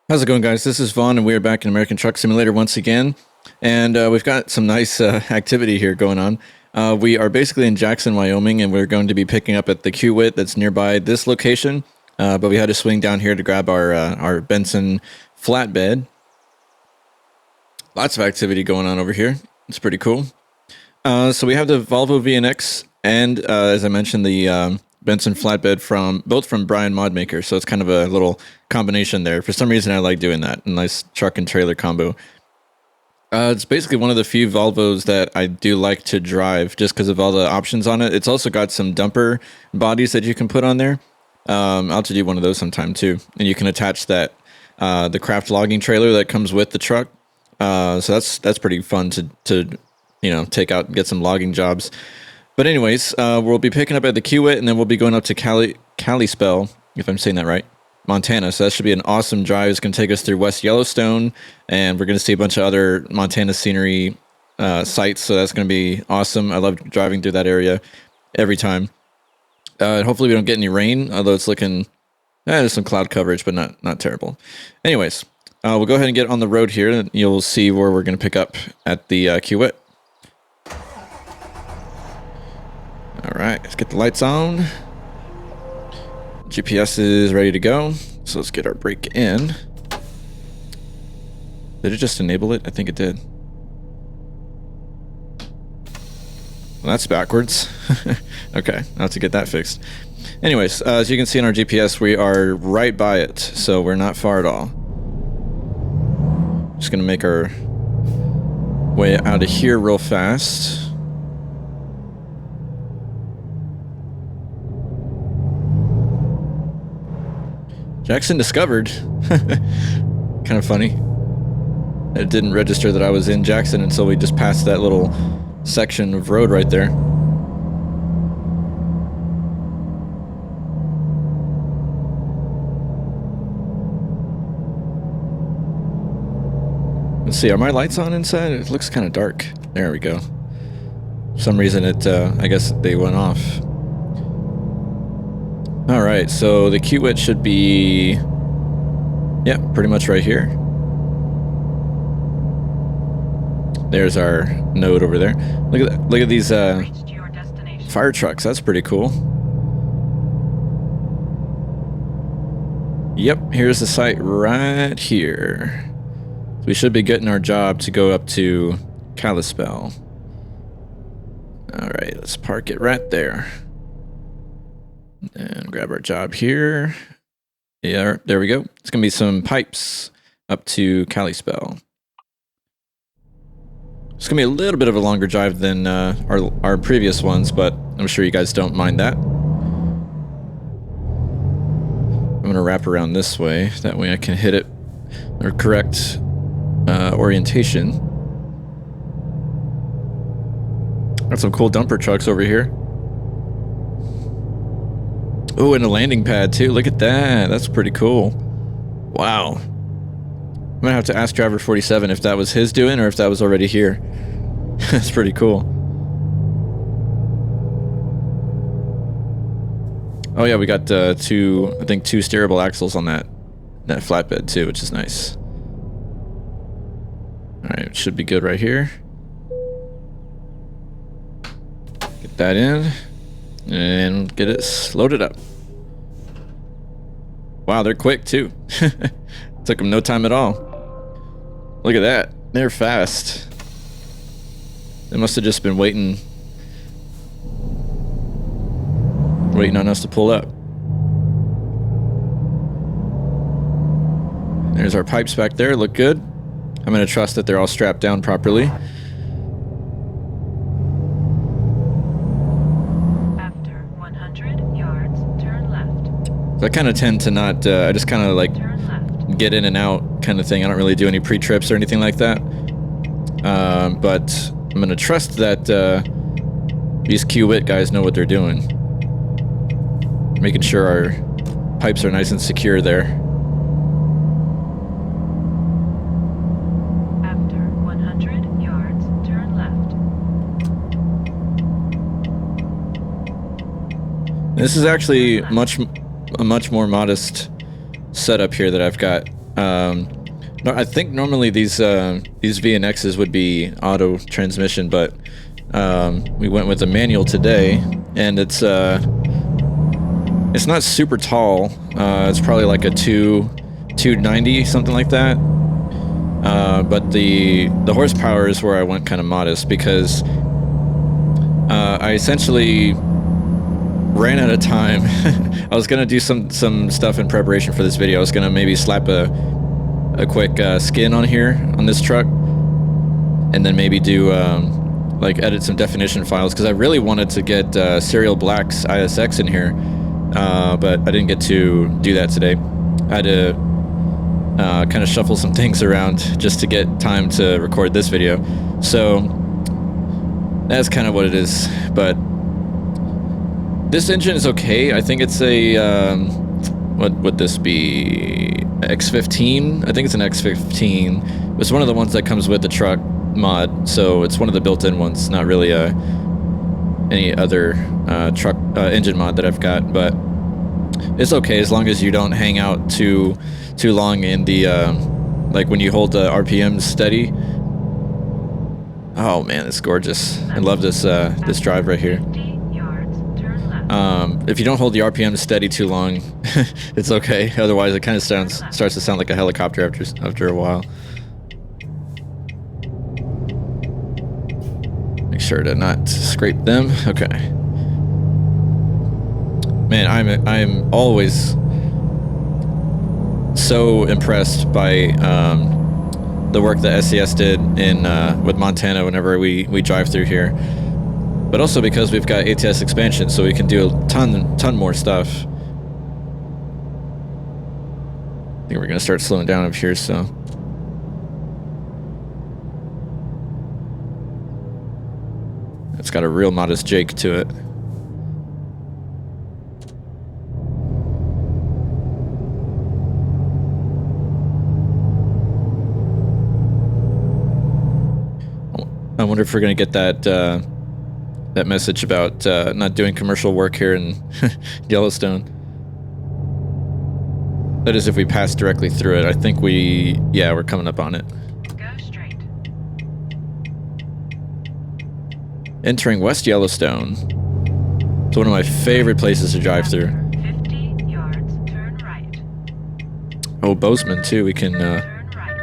How's it going, guys? This is Vaughn, and we're back in American Truck Simulator once again. And we've got some nice activity here going on. We are basically in Jackson, Wyoming, and we're going to be picking up at the Q-Wit that's nearby this location. But we had to swing down here to grab our Benson flatbed. Lots of activity going on over here. It's pretty cool. So we have the Volvo VNX and, as I mentioned, the Benson flatbed both from BrianModMaker. So it's kind of a little combination there. For some reason, I like doing that. A nice truck and trailer combo. It's basically one of the few Volvos that I do like to drive just because of all the options on it. It's also got some dumper bodies that you can put on there. I'll have to do one of those sometime too. And you can attach that the craft logging trailer that comes with the truck. So that's pretty fun to take out and get some logging jobs. But anyways, we'll be picking up at the Q-Wit, and then we'll be going up to Kalispell, if I'm saying that right, Montana. So that should be an awesome drive. It's going to take us through West Yellowstone, and we're going to see a bunch of other Montana scenery sites. So that's going to be awesome. I love driving through that area every time. Hopefully we don't get any rain, although it's looking, there's some cloud coverage, but not terrible. Anyways, we'll go ahead and get on the road here, and you'll see where we're going to pick up at the Q-Wit. All right, let's get the lights on. GPS is ready to go. So let's get our brake in. Did it just enable it? I think it did. Well, that's backwards. Okay, I'll have to get that fixed. Anyways, as you can see on our GPS, we are right by it. So we're not far at all. Just gonna make our way out of here real fast. Jackson discovered. Kind of funny. It didn't register that I was in Jackson until we just passed that little section of road right there. Let's see, are my lights on inside? It looks kind of dark. There we go. For some reason I guess they went off. Alright, so the Q-Wit should be, yeah, pretty much right here. There's our node over there. Look at these fire trucks. That's pretty cool. Yep, here's the site right here. So we should be getting our job to go up to Kalispell. Alright, let's park it right there. And grab our job here. Yeah, there we go. It's going to be some pipes up to Kalispell. It's going to be a little bit of a longer drive than our previous ones, but I'm sure you guys don't mind that. I'm going to wrap around this way. That way I can hit it or correct orientation. Got some cool dumper trucks over here. Oh, and a landing pad too. Look at that. That's pretty cool. Wow. I'm gonna have to ask driver 47 if that was his doing or if that was already here. That's pretty cool. Oh yeah, we got I think two steerable axles on that flatbed too, which is nice. All right, it should be good right here. Get that in. And get it loaded up. Wow, they're quick too. Took them no time at all. Look at that. They're fast. They must have just been waiting on us to pull up. There's our pipes back there. Look good. I'm going to trust that they're all strapped down properly. I kind of tend to not, I just kind of like get in and out kind of thing. I don't really do any pre-trips or anything like that. But I'm going to trust that these Q-Wit guys know what they're doing. Making sure our pipes are nice and secure there. After 100 yards, turn left. This is actually a much more modest setup here that I've got No, I think normally these VNXs would be auto transmission, but we went with a manual today, and it's not super tall. It's probably like a 290, something like that. But the horsepower is where I went kind of modest, because I essentially ran out of time. I was gonna do some stuff in preparation for this video. I was gonna maybe slap a quick skin on here on this truck, and then maybe do like edit some definition files, because I really wanted to get Serial Black's ISX in here, but I didn't get to do that today. I had to kind of shuffle some things around just to get time to record this video, so that's kind of what it is. But this engine is okay. I think it's a what would this be, X15? I think it's an X15. It's one of the ones that comes with the truck mod, so it's one of the built-in ones, not really any other truck engine mod that I've got, but it's okay as long as you don't hang out too long in the like when you hold the RPM steady. Oh man, it's gorgeous. I love this this drive right here. If you don't hold the RPM steady too long, it's okay. Otherwise, it kind of starts to sound like a helicopter after a while. Make sure to not scrape them. Okay. Man, I'm always so impressed by the work that SES did in with Montana whenever we drive through here. But also because we've got ATS expansion, so we can do a ton more stuff. I think we're gonna start slowing down up here, so. It's got a real modest jake to it. I wonder if we're gonna get that that message about not doing commercial work here in Yellowstone. That is if we pass directly through it. I think we're coming up on it. Go straight. Entering West Yellowstone. It's one of my favorite places to drive through. 50 yards, turn right. Oh, Bozeman too. We can Turn right.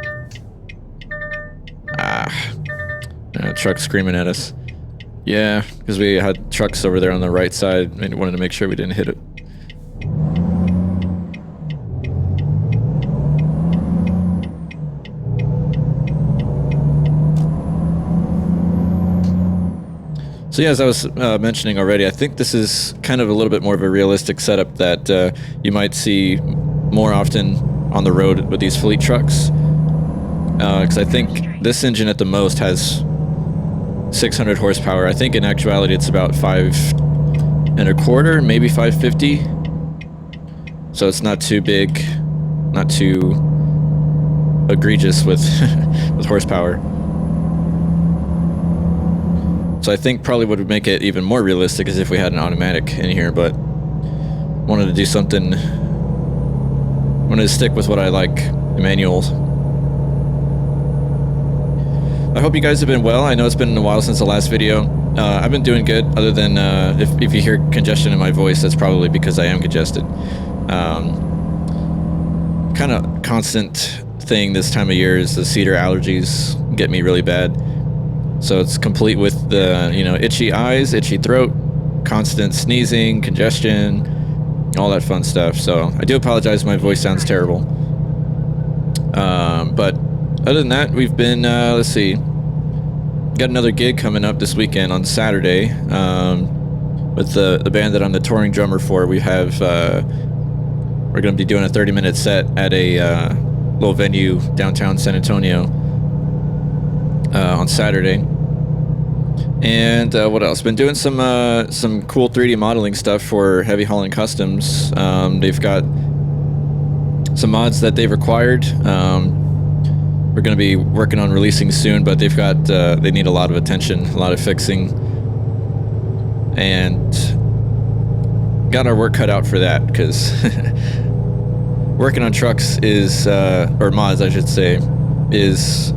truck screaming at us. Yeah, because we had trucks over there on the right side and wanted to make sure we didn't hit it. So yeah, as I was mentioning already, I think this is kind of a little bit more of a realistic setup that you might see more often on the road with these fleet trucks. Because I think this engine at the most has 600 horsepower. I think in actuality it's about 5.25, maybe 550. So it's not too big, not too egregious with with horsepower. So I think probably what would make it even more realistic is if we had an automatic in here, but wanted to do something, wanted to stick with what I like, the manuals. I hope you guys have been well. I know it's been a while since the last video. I've been doing good, other than if you hear congestion in my voice, that's probably because I am congested. Kind of constant thing this time of year is the cedar allergies get me really bad. So it's complete with the, itchy eyes, itchy throat, constant sneezing, congestion, all that fun stuff. So I do apologize if my voice sounds terrible. But other than that, we've been, let's see, got another gig coming up this weekend on Saturday with the band that I'm the touring drummer for. We have, we're going to be doing a 30-minute set at a little venue downtown San Antonio on Saturday. And what else? Been doing some cool 3D modeling stuff for Heavy Hauling Customs. They've got some mods that they've required. We're going to be working on releasing soon, but they've got they need a lot of attention, a lot of fixing, and got our work cut out for that because working on trucks is, or mods, I should say, is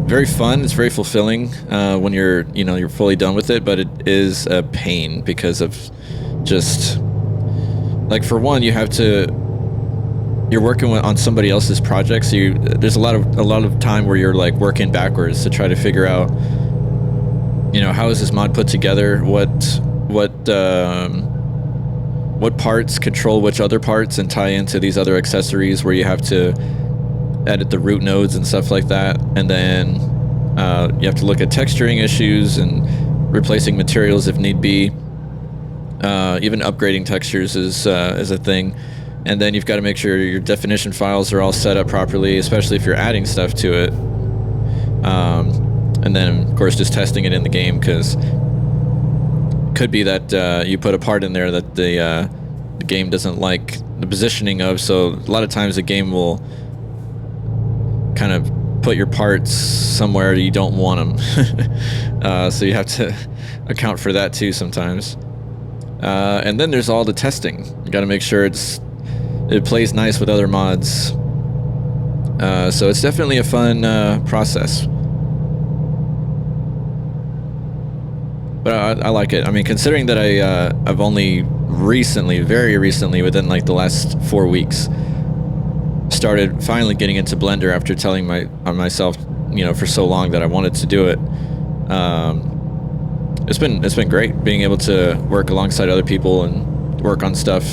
very fun. It's very fulfilling when you're fully done with it, but it is a pain because of just, like, for one, you're working on somebody else's project, so there's a lot of time where you're like working backwards to try to figure out, how is this mod put together, what parts control which other parts and tie into these other accessories, where you have to edit the root nodes and stuff like that, and then you have to look at texturing issues and replacing materials if need be. Even upgrading textures is a thing, and then you've got to make sure your definition files are all set up properly, especially if you're adding stuff to it. And then of course just testing it in the game, because could be that you put a part in there that the game doesn't like the positioning of, so a lot of times the game will kind of put your parts somewhere you don't want them. So you have to account for that too sometimes. And then there's all the testing. You got to make sure it plays nice with other mods. So it's definitely a fun process. But I like it. I mean, considering that I've only very recently, within like the last 4 weeks, started finally getting into Blender after telling myself, for so long that I wanted to do it. It's been great being able to work alongside other people and work on stuff.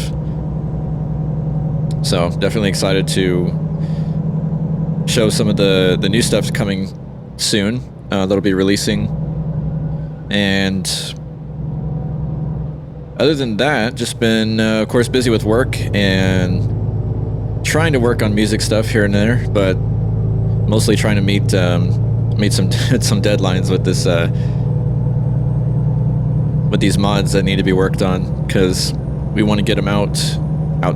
So definitely excited to show some of the new stuff coming soon. That'll be releasing. And other than that, just been, of course, busy with work and trying to work on music stuff here and there, but mostly trying to meet some deadlines with this with these mods that need to be worked on, because we want to get them out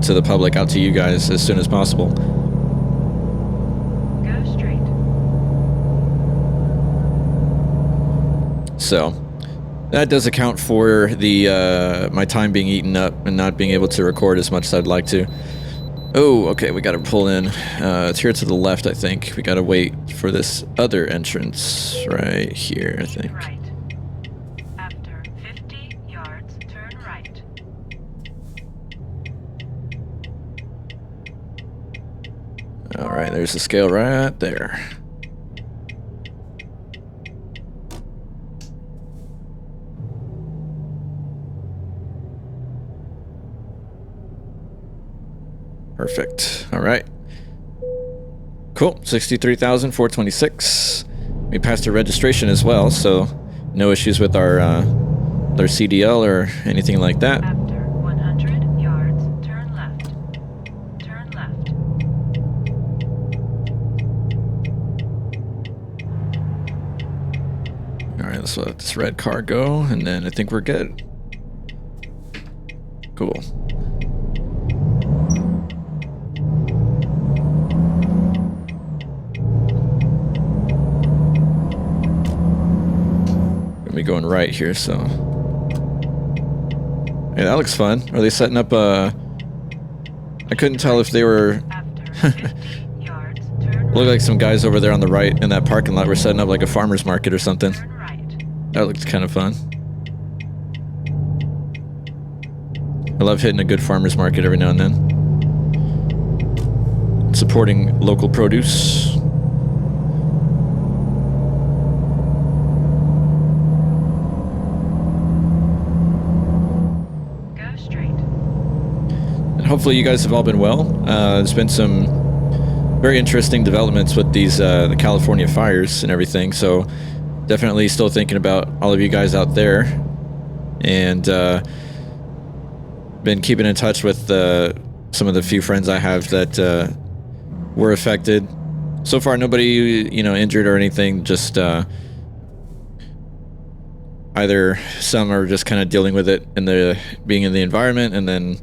to the public, out to you guys as soon as possible. Go straight. So that does account for the my time being eaten up and not being able to record as much as I'd like to. Oh, okay, we gotta pull in. It's here to the left, I think. We gotta wait for this other entrance right here, I think. Right. After 50 yards, turn right. Alright, there's the scale right there. Perfect. All right. Cool. 63,426. We passed the registration as well, so no issues with our CDL or anything like that. After 100 yards, turn left. Turn left. All right, let's let this red car go, and then I think we're good. Cool. Gonna be going right here, so. Hey, that looks fun. Are they setting up I couldn't tell if they were. Look like some guys over there on the right in that parking lot were setting up like a farmer's market or something. That looks kind of fun. I love hitting a good farmer's market every now and then. Supporting local produce. Go straight. And hopefully you guys have all been well. There's been some very interesting developments with these the California fires and everything, so definitely still thinking about all of you guys out there, and been keeping in touch with some of the few friends I have that were affected. So far nobody injured or anything, just either some are just kind of dealing with it in being in the environment, and then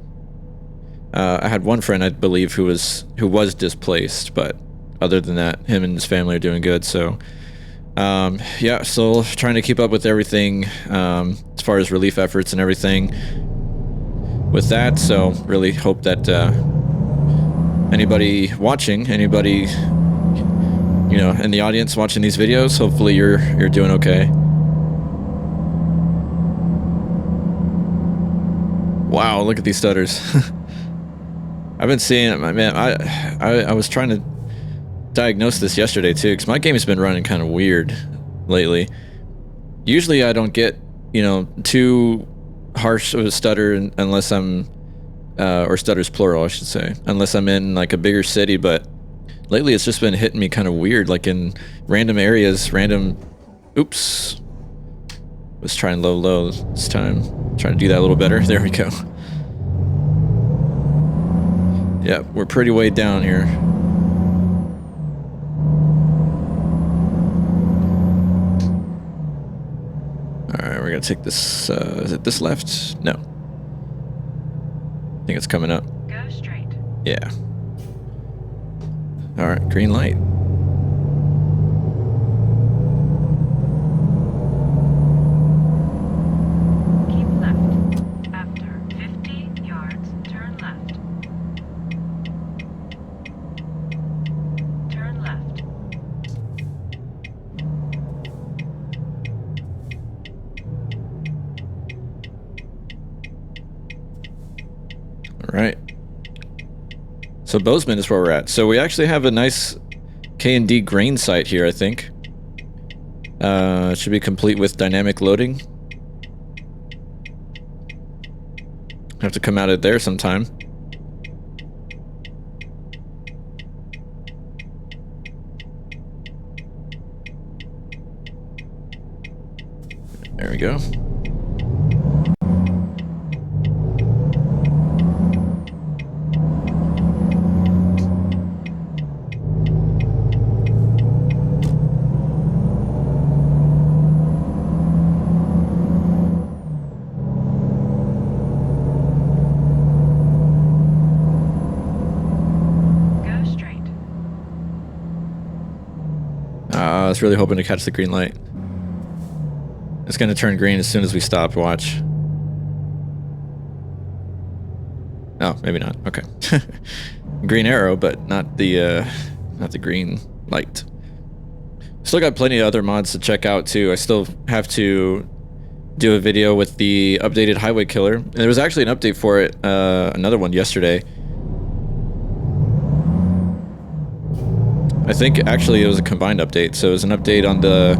I had one friend, I believe, who was displaced, but other than that, him and his family are doing good. So yeah, still trying to keep up with everything as far as relief efforts and everything with that. So really hope that anybody watching, anybody, you know, in the audience watching these videos, hopefully you're doing okay. Wow, look at these stutters. I've been seeing it, man. I was trying to diagnose this yesterday too, because my game has been running kind of weird lately. Usually I don't get, you know, too harsh of a stutter unless I'm, or stutters plural, I should say, unless I'm in like a bigger city, but lately it's just been hitting me kind of weird, like in random areas, oops. Let's try and low this time. Trying to do that a little better. There we go. Yeah, we're pretty way down here. Alright, we're gonna take this, is it this left? No. I think it's coming up. Go straight. Yeah. Alright, green light. Keep left. After 50 yards, turn left. Turn left. Alright. So Bozeman is where we're at. So we actually have a nice K&D grain site here, I think. It should be complete with dynamic loading. Have to come out of there sometime. There we go. I was really hoping to catch the green light. It's going to turn green as soon as we stop. Watch. Oh, maybe not. Okay. Green arrow, but not the green light. Still got plenty of other mods to check out too. I still have to do a video with the updated highway killer. And there was actually an update for it, another one yesterday. I think actually it was a combined update, so it was an update on the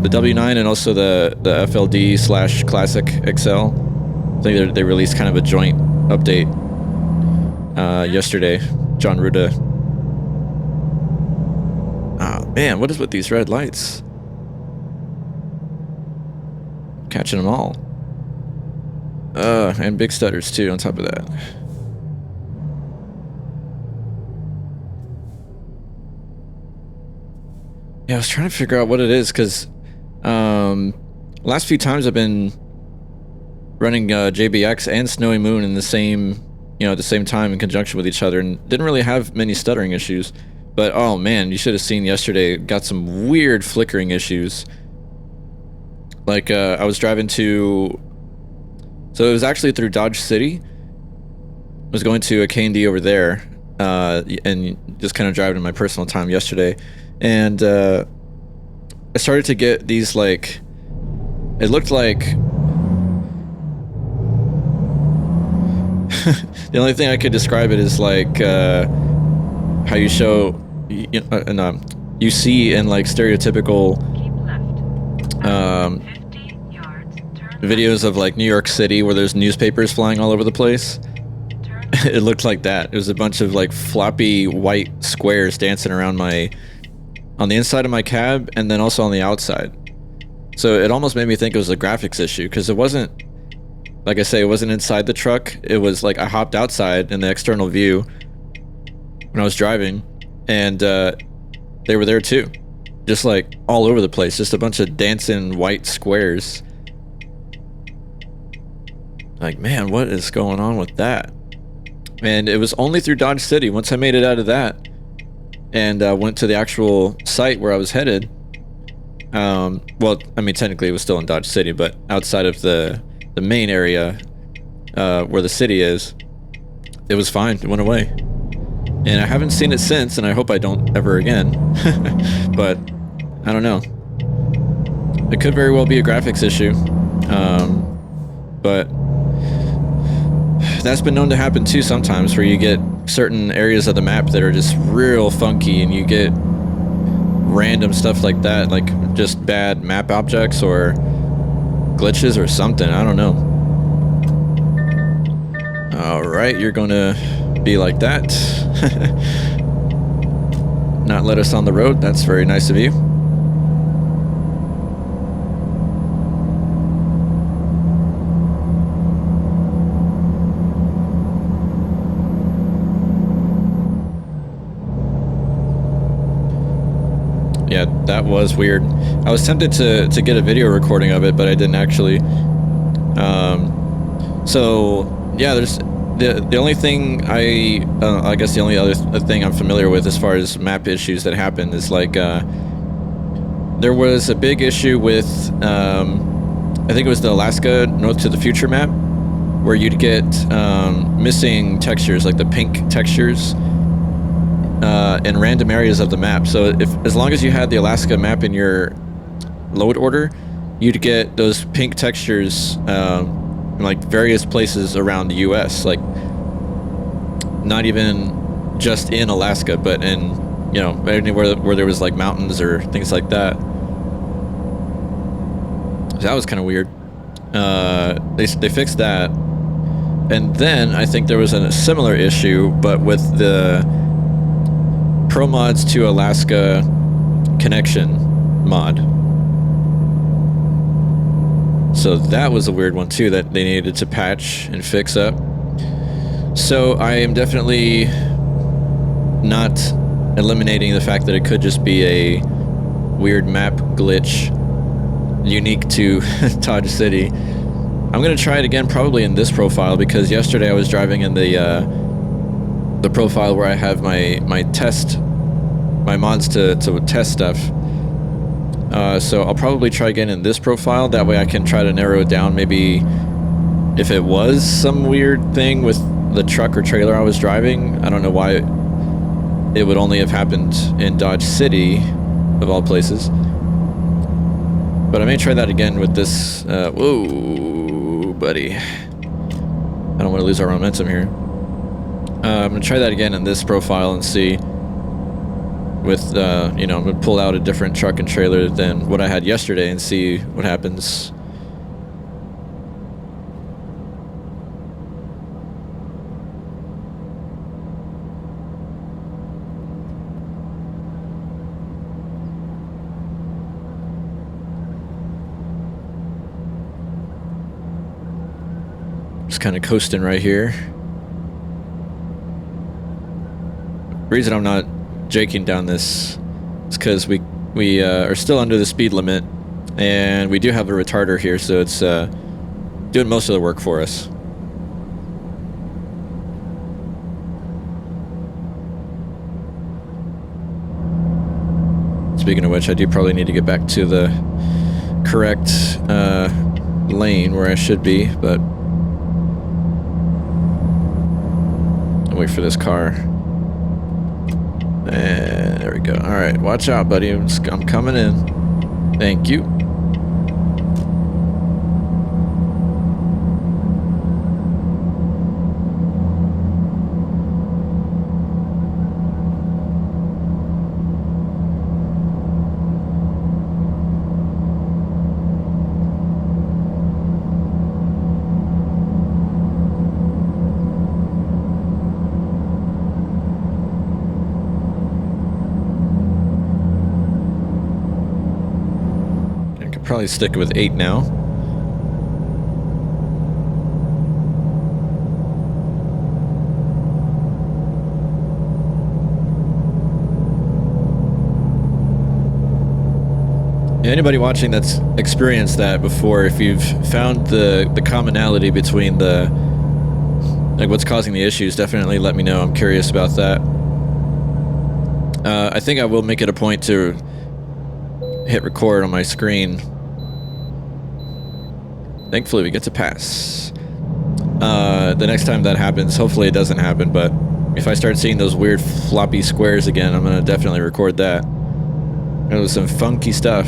W9 and also the FLD/Classic XL. I think they released kind of a joint update yesterday. John Ruda. Oh man, what is with these red lights? Catching them all. And big stutters too on top of that. Yeah, I was trying to figure out what it is, because last few times I've been running JBX and Snowy Moon in the same, at the same time in conjunction with each other, and didn't really have many stuttering issues. But oh man, you should have seen yesterday. Got some weird flickering issues. Like I was driving to, so it was actually through Dodge City. I was going to a K&D over there, and just kind of driving in my personal time yesterday. And I started to get these, like, it looked like the only thing I could describe it is like how you show you see in like stereotypical videos of like New York City where there's newspapers flying all over the place. It looked like that. It was a bunch of like floppy white squares dancing around on the inside of my cab, and then also on the outside. So it almost made me think it was a graphics issue, because it wasn't, like I say, it wasn't inside the truck. It was like I hopped outside in the external view when I was driving, and they were there too. Just like all over the place, just a bunch of dancing white squares. Like, man, what is going on with that? And it was only through Dodge City. Once I made it out of that and went to the actual site where I was headed, well, I mean, technically it was still in Dodge City, but outside of the main area where the city is, it was fine. It went away. And I haven't seen it since, and I hope I don't ever again. But I don't know. It could very well be a graphics issue. But that's been known to happen too sometimes, where you get certain areas of the map that are just real funky, and you get random stuff like that, like just bad map objects or glitches or something. I don't know. Alright, you're gonna be like that. Not let us on the road. That's very nice of you. Yeah, that was weird. I was tempted to get a video recording of it, but I didn't actually. So yeah, there's the only thing I guess the only other thing I'm familiar with as far as map issues that happen is like there was a big issue with I think it was the Alaska North to the Future map, where you'd get missing textures, like the pink textures in random areas of the map. So as long as you had the Alaska map in your load order, you'd get those pink textures in like various places around the US, like not even just in Alaska, but in, you know, anywhere where there was like mountains or things like that. So that was kind of weird. They fixed that, and then I think there was a similar issue, but with the Pro Mods to Alaska connection mod. So that was a weird one too that they needed to patch and fix up. So I am definitely not eliminating the fact that it could just be a weird map glitch unique to Dodge City. I'm gonna try it again probably in this profile, because yesterday I was driving in the profile where I have my mods to test stuff. So I'll probably try again in this profile. That way I can try to narrow it down. Maybe if it was some weird thing with the truck or trailer I was driving. I don't know why it would only have happened in Dodge City, of all places. But I may try that again with this. Whoa, buddy. I don't want to lose our momentum here. I'm going to try that again in this profile and see. With, you know, I'm going to pull out a different truck and trailer than what I had yesterday and see what happens. Just kind of coasting right here. The reason I'm not jaking down this is because we are still under the speed limit, and we do have a retarder here, so it's doing most of the work for us. Speaking of which, I do probably need to get back to the correct lane where I should be, but I'll wait for this car. And there we go. All right, watch out, buddy. I'm coming in. Thank you. Probably stick with 8 now. Anybody watching that's experienced that before, if you've found the commonality between the, like, what's causing the issues, definitely let me know. I'm curious about that. I think I will make it a point to hit record on my screen. Thankfully we get to pass. The next time that happens, hopefully it doesn't happen, but If I start seeing those weird floppy squares again, I'm gonna definitely record that. It was some funky stuff.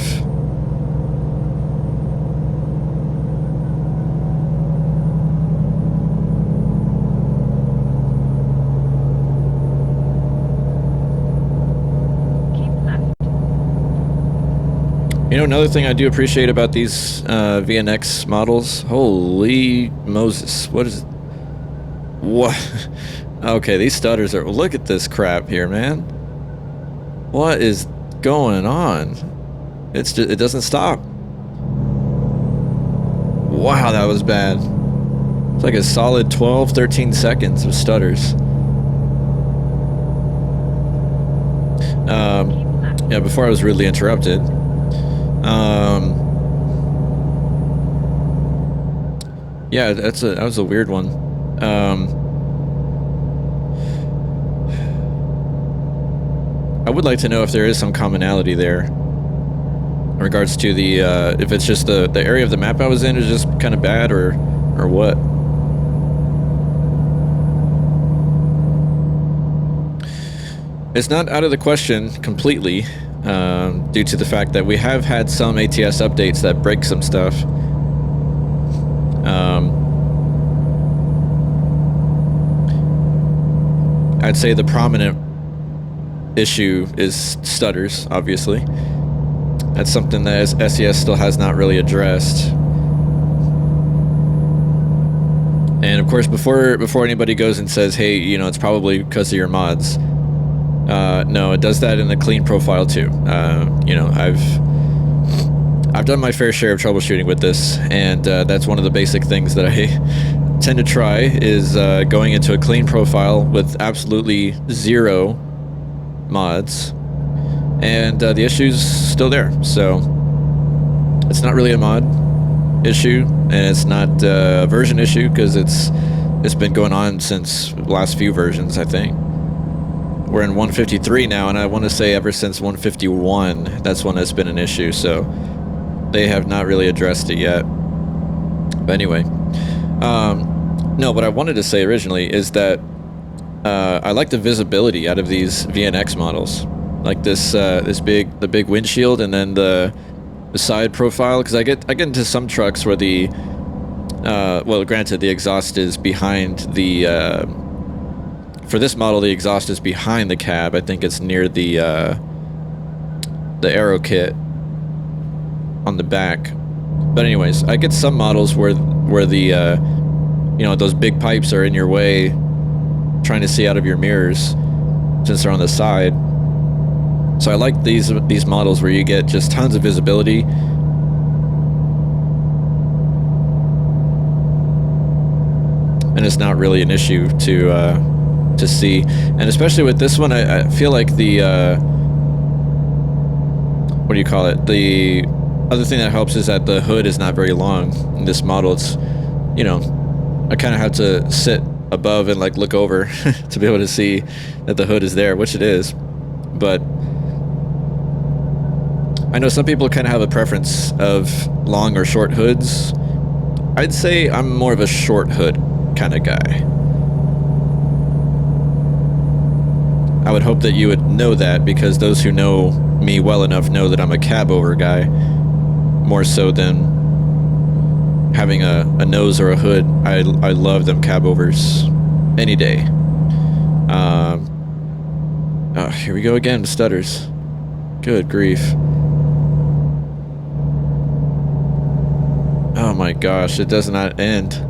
You know, another thing I do appreciate about these VNX models, holy Moses, what is it? What? Okay, these stutters are, look at this crap here, man. What is going on? It's just, it doesn't stop. Wow, that was bad. It's like a solid 12, 13 seconds of stutters. Yeah, before I was rudely interrupted. Yeah, that was a weird one. I would like to know if there is some commonality there in regards to the if it's just the area of the map I was in is just kind of bad or what. It's not out of the question completely, due to the fact that we have had some ATS updates that break some stuff. I'd say the prominent issue is stutters, obviously. That's something that SES still has not really addressed. And of course, before anybody goes and says, hey, you know, it's probably because of your mods. No, it does that in the clean profile too. You know, I've done my fair share of troubleshooting with this, and that's one of the basic things that I tend to try is going into a clean profile with absolutely zero mods, and the issue's still there. So it's not really a mod issue, and it's not a version issue because it's been going on since the last few versions. I think we're in 153 now, and I want to say ever since 151 that's when it's been an issue, so they have not really addressed it yet. But anyway, no, what I wanted to say originally is that I like the visibility out of these VNX models, like the big windshield, and then the side profile, because I get into some trucks where the well, granted, the exhaust is behind the for this model, the exhaust is behind the cab. I think it's near the aero kit on the back. But anyways, I get some models where the you know, those big pipes are in your way, trying to see out of your mirrors since they're on the side. So I like these models where you get just tons of visibility. And it's not really an issue to see. And especially with this one, I feel like the what do you call it? The other thing that helps is that the hood is not very long. In this model, it's, you know, I kind of have to sit above and like look over to be able to see that the hood is there, which it is. But I know some people kind of have a preference of long or short hoods. I'd say I'm more of a short hood kind of guy. I would hope that you would know that, because those who know me well enough know that I'm a cab over guy, more so than having a nose or a hood. I love them cab overs any day. Oh, here we go again, stutters. Good grief. Oh my gosh, it does not end.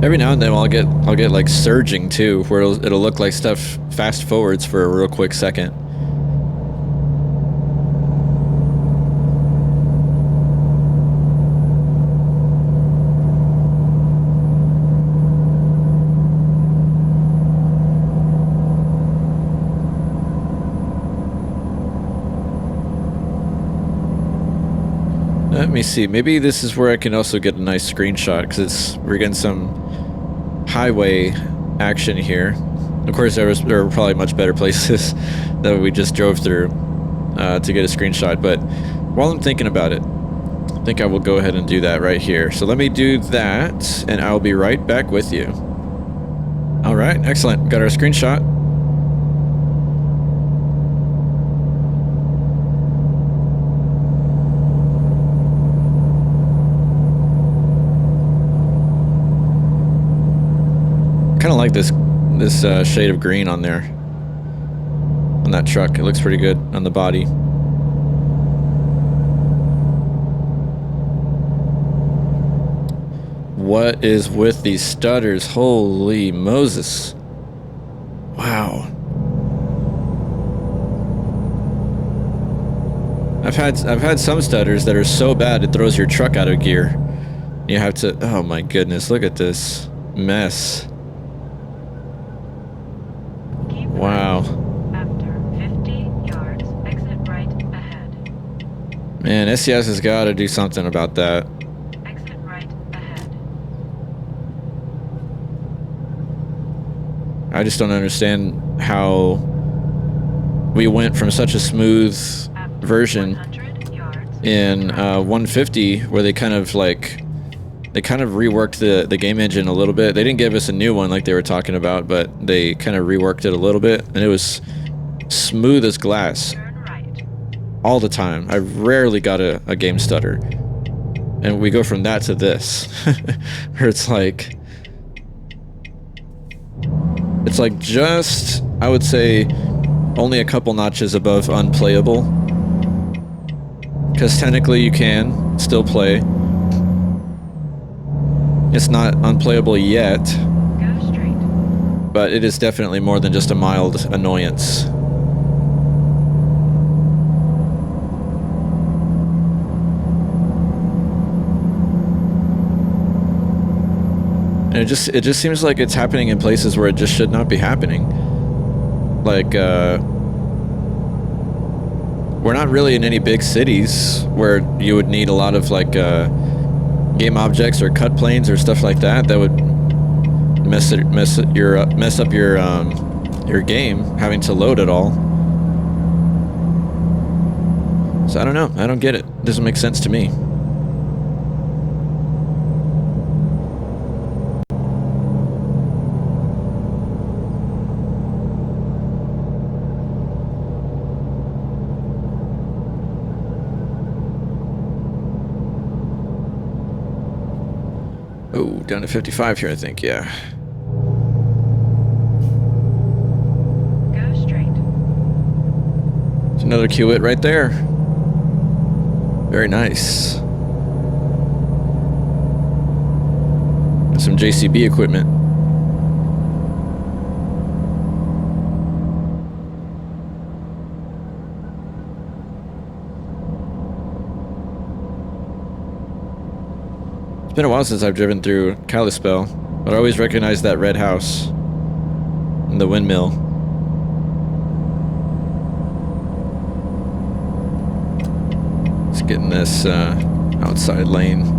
Every now and then I'll get like surging too, where it'll look like stuff fast forwards for a real quick second. Let me see, maybe this is where I can also get a nice screenshot, because we're getting some highway action here. Of course, there were probably much better places that we just drove through. to get a screenshot. But while I'm thinking about it, I think I will go ahead and do that right here. So let me do that, and I'll be right back with you. All right, excellent. Got our screenshot. Kind of like this shade of green on there on that truck. It looks pretty good on the body. What is with these stutters? Holy Moses. Wow. I've had some stutters that are so bad it throws your truck out of gear. You have to, oh my goodness, look at this mess. Wow. After 50 yards, exit right ahead. Man, SCS has got to do something about that. Exit right ahead. I just don't understand how we went from such a smooth version in 150 where they kind of reworked the game engine a little bit. They didn't give us a new one like they were talking about, but they kind of reworked it a little bit, and it was smooth as glass all the time. I rarely got a game stutter, and we go from that to this where it's like just, I would say, only a couple notches above unplayable, because technically you can still play. It's not unplayable yet, Go straight. but it is definitely more than just a mild annoyance. And it just seems like it's happening in places where it just should not be happening. Like, we're not really in any big cities where you would need a lot of like game objects or cut planes or stuff like that would mess up your game, having to load it all. So I don't know. I don't get it. It doesn't make sense to me. Oh, down to 55 here, I think, yeah. Go straight. There's another Kiewit right there. Very nice. And some JCB equipment. It's been a while since I've driven through Kalispell, but I always recognize that red house and the windmill. Let's get in this outside lane.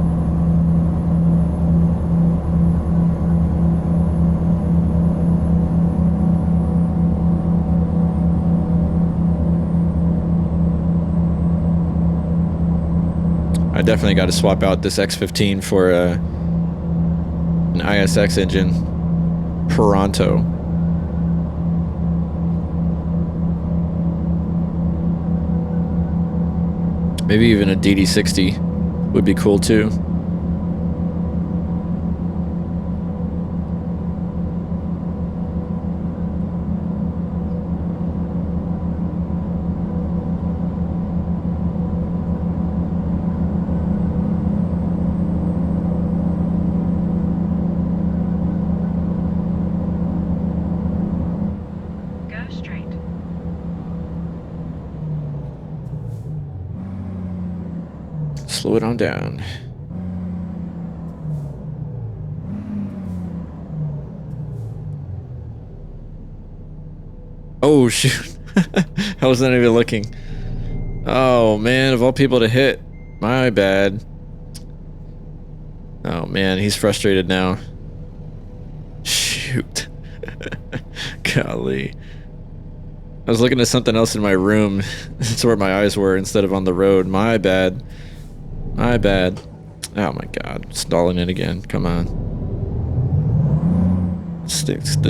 I definitely got to swap out this X15 for an ISX engine. Pronto. Maybe even a DD60 would be cool too. Slow it on down. Oh, shoot. I wasn't even looking. Oh, man, of all people to hit. My bad. Oh, man, he's frustrated now. Shoot. Golly. was looking at something else in my room. It's where my eyes were instead of on the road. My bad. My bad. Oh my god. Stalling it again. Come on. This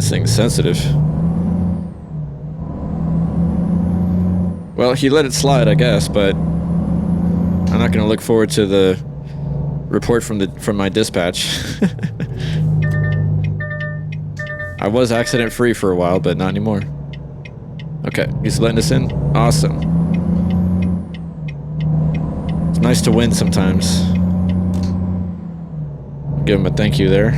thing's sensitive. Well, he let it slide, I guess, but I'm not going to look forward to the report from my dispatch. I was accident free for a while, but not anymore. Okay, he's letting us in. Awesome. It's nice to win sometimes. Give him a thank you there.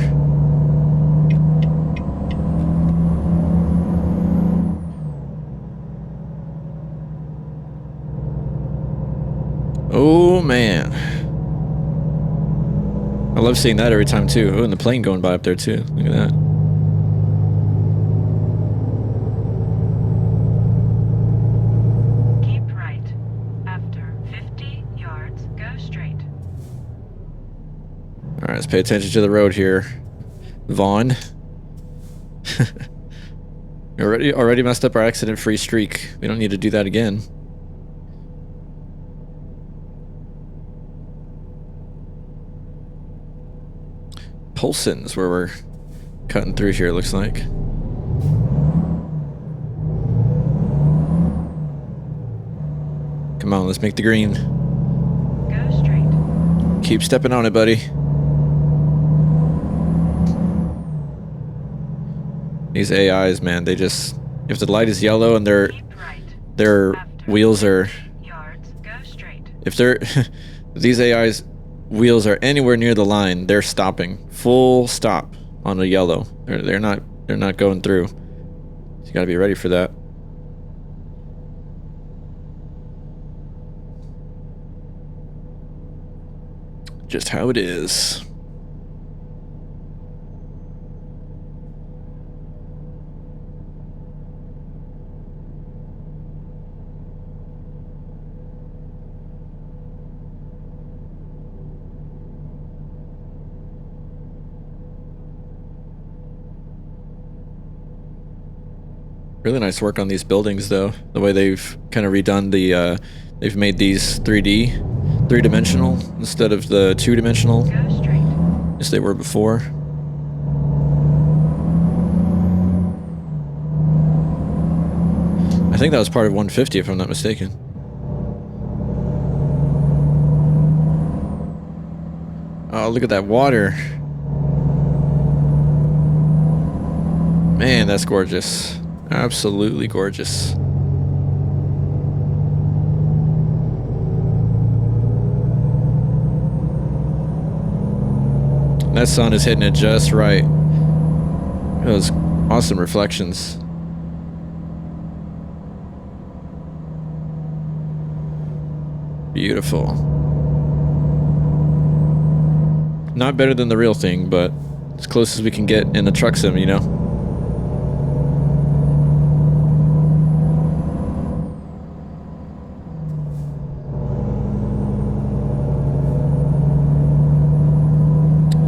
Oh man. I love seeing that every time too. Oh, and the plane going by up there too. Look at that. Keep right. After 50 yards, go straight. Alright, let's pay attention to the road here. Vaughn. already messed up our accident-free streak. We don't need to do that again. Polson's where we're cutting through here, it looks like. Come on, let's make the green. Go straight. Keep stepping on it, buddy. These AIs, man, they just... If the light is yellow and their wheels are... Yards, go straight. If they're... These AIs... wheels are anywhere near the line, they're stopping. Full stop on the yellow. They're not going through. So you gotta be ready for that. Just how it is. Really nice work on these buildings, though. The way they've kind of redone the, they've made these 3-dimensional instead of the 2-dimensional Go straight. as they were before. I think that was part of 150, if I'm not mistaken. Oh, look at that water. Man, that's gorgeous. Absolutely gorgeous. That sun is hitting it just right. Those awesome reflections. Beautiful. Not better than the real thing, but as close as we can get in the truck sim, you know?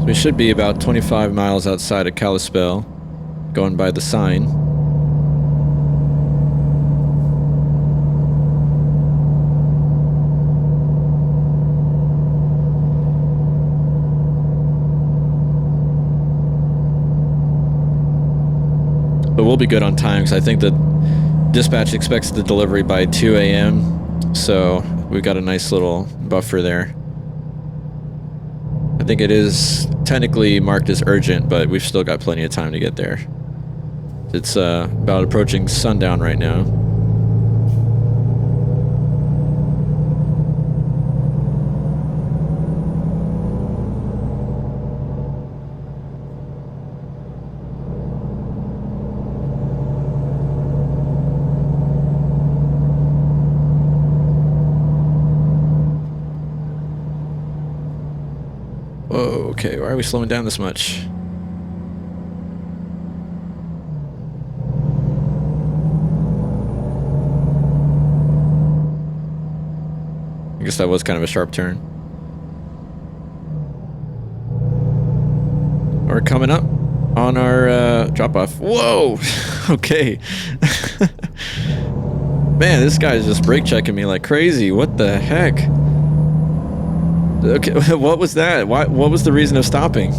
We should be about 25 miles outside of Kalispell, going by the sign. But we'll be good on time because I think the dispatch expects the delivery by 2 a.m. So we've got a nice little buffer there. I think it is technically marked as urgent, but we've still got plenty of time to get there. It's about approaching sundown right now. Whoa, okay, why are we slowing down this much? I guess that was kind of a sharp turn. We're coming up on our drop-off. Whoa! Okay. Man, this guy's just brake checking me like crazy. What the heck? Okay, what was that? What was the reason of stopping?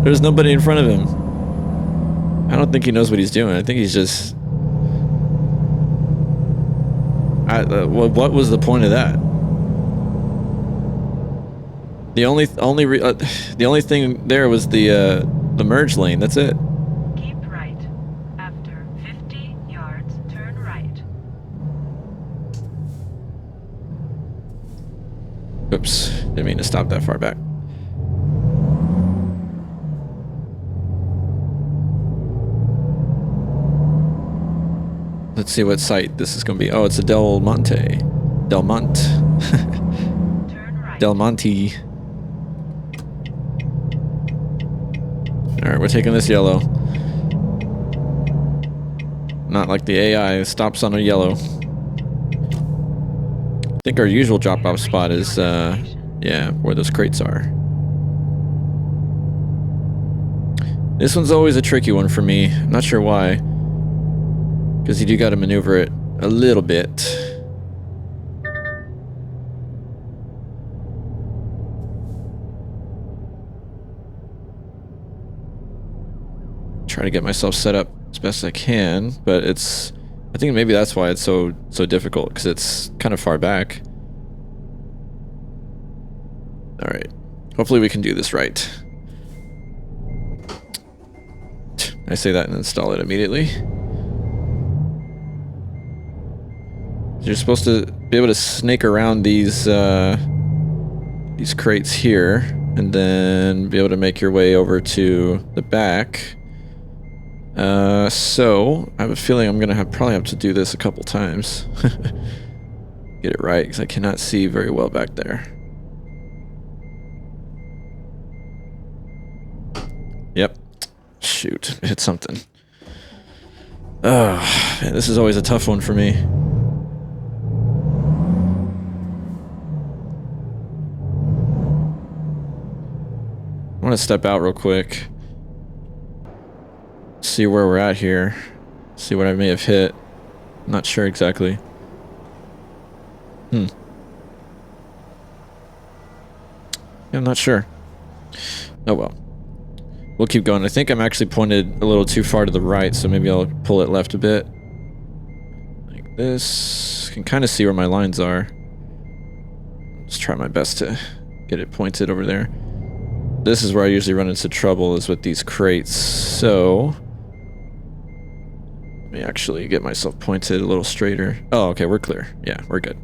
There's nobody in front of him. I don't think he knows what he's doing. I think he's just... what was the point of that? The only thing there was the merge lane. That's it. Keep right. After 50 yards, turn right. Oops, didn't mean to stop that far back. Let's see what site this is going to be. Oh, it's a Del Monte. Del Monte. Turn right. Del Monte. Alright, we're taking this yellow. Not like the AI stops on a yellow. I think our usual drop-off spot is, yeah, where those crates are. This one's always a tricky one for me. I'm not sure why. Because you do got to maneuver it a little bit. Try to get myself set up as best I can, but it's... I think maybe that's why it's so difficult, because it's kind of far back. Alright. Hopefully we can do this right. I say that and install it immediately. You're supposed to be able to snake around these crates here, and then be able to make your way over to the back. So I have a feeling I'm gonna probably have to do this a couple times. Get it right, because I cannot see very well back there. Yep. Shoot, I hit something. Oh, man, this is always a tough one for me. I want to step out real quick. See where we're at here. See what I may have hit. I'm not sure exactly. Yeah, I'm not sure. Oh well. We'll keep going. I think I'm actually pointed a little too far to the right, so maybe I'll pull it left a bit. Like this. Can kind of see where my lines are. Just try my best to get it pointed over there. This is where I usually run into trouble, is with these crates. So let me actually get myself pointed a little straighter. Oh, okay, we're clear. Yeah, we're good.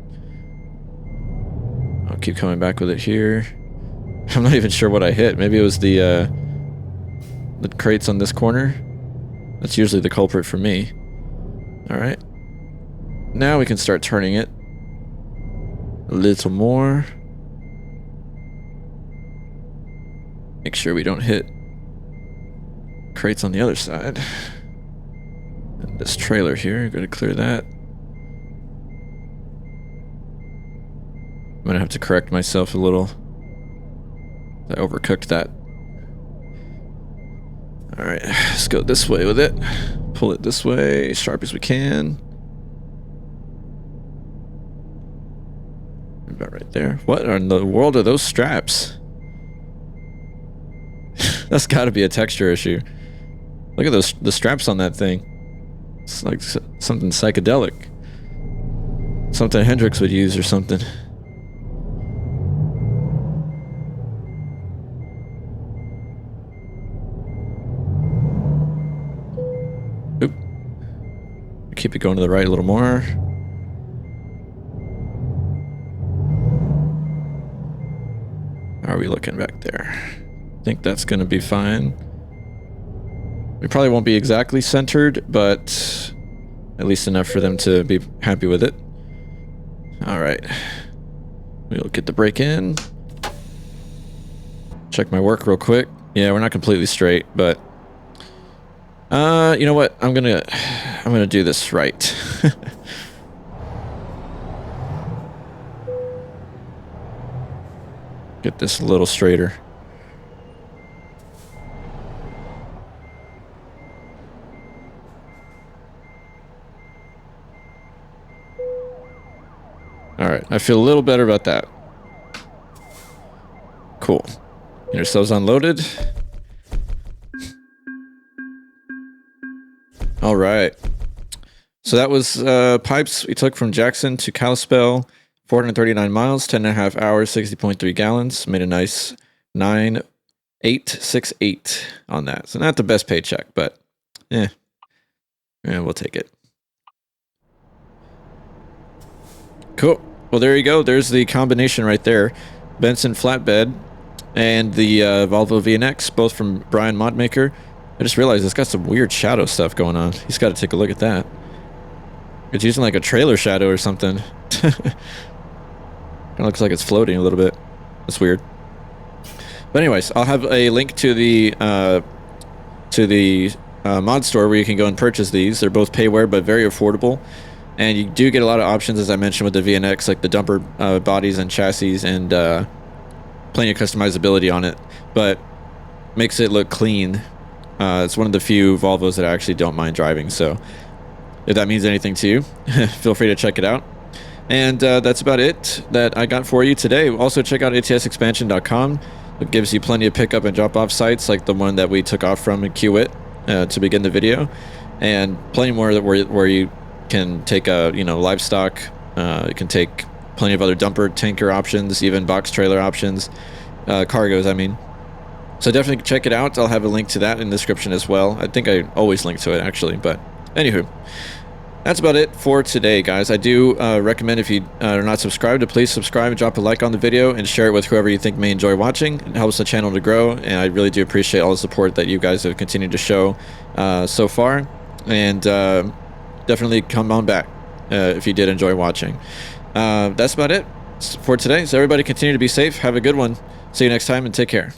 I'll keep coming back with it here. I'm not even sure what I hit. Maybe it was the crates on this corner. That's usually the culprit for me. Alright. Now we can start turning it a little more. Make sure we don't hit crates on the other side. And this trailer here, going to clear that. I'm going to have to correct myself a little. I overcooked that. Alright, let's go this way with it. Pull it this way, as sharp as we can. About right there. What in the world are those straps? That's got to be a texture issue. Look at the straps on that thing. It's like something psychedelic. Something Hendrix would use or something. Oop. Keep it going to the right a little more. How are we looking back there? I think that's going to be fine. We probably won't be exactly centered, but at least enough for them to be happy with it. Alright. We'll get the brake in. Check my work real quick. Yeah, we're not completely straight, but... you know what? I'm gonna do this right. Get this a little straighter. I feel a little better about that. Cool. Get ourselves unloaded. All right. So that was pipes we took from Jackson to Kalispell, 439 miles, 10.5 hours, 60.3 gallons. Made a nice 9,868 on that. So not the best paycheck, but yeah, we'll take it. Cool. Well, there you go. There's the combination right there. Benson Flatbed and the Volvo VNX, both from BrianModMaker. I just realized it's got some weird shadow stuff going on. He's got to take a look at that. It's using like a trailer shadow or something. Kind of looks like it's floating a little bit. That's weird. But anyways, I'll have a link to the mod store where you can go and purchase these. They're both payware, but very affordable. And you do get a lot of options, as I mentioned, with the VNX, like the dumper bodies and chassis, and plenty of customizability on it. But makes it look clean. It's one of the few Volvos that I actually don't mind driving. So if that means anything to you, feel free to check it out. And that's about it that I got for you today. Also, check out atsexpansion.com. It gives you plenty of pickup and drop-off sites like the one that we took off from in Kiewit to begin the video, and plenty more that where you can take a livestock. You can take plenty of other dumper tanker options, even box trailer options, cargos. I mean, so definitely check it out. I'll have a link to that in the description as well. I think I always link to it actually, but anywho. That's about it for today, guys. I do recommend, if you are not subscribed, to please subscribe and drop a like on the video and share it with whoever you think may enjoy watching. It helps the channel to grow, and I really do appreciate all the support that you guys have continued to show so far. And definitely come on back if you did enjoy watching. That's about it for today. So everybody continue to be safe. Have a good one. See you next time, and take care.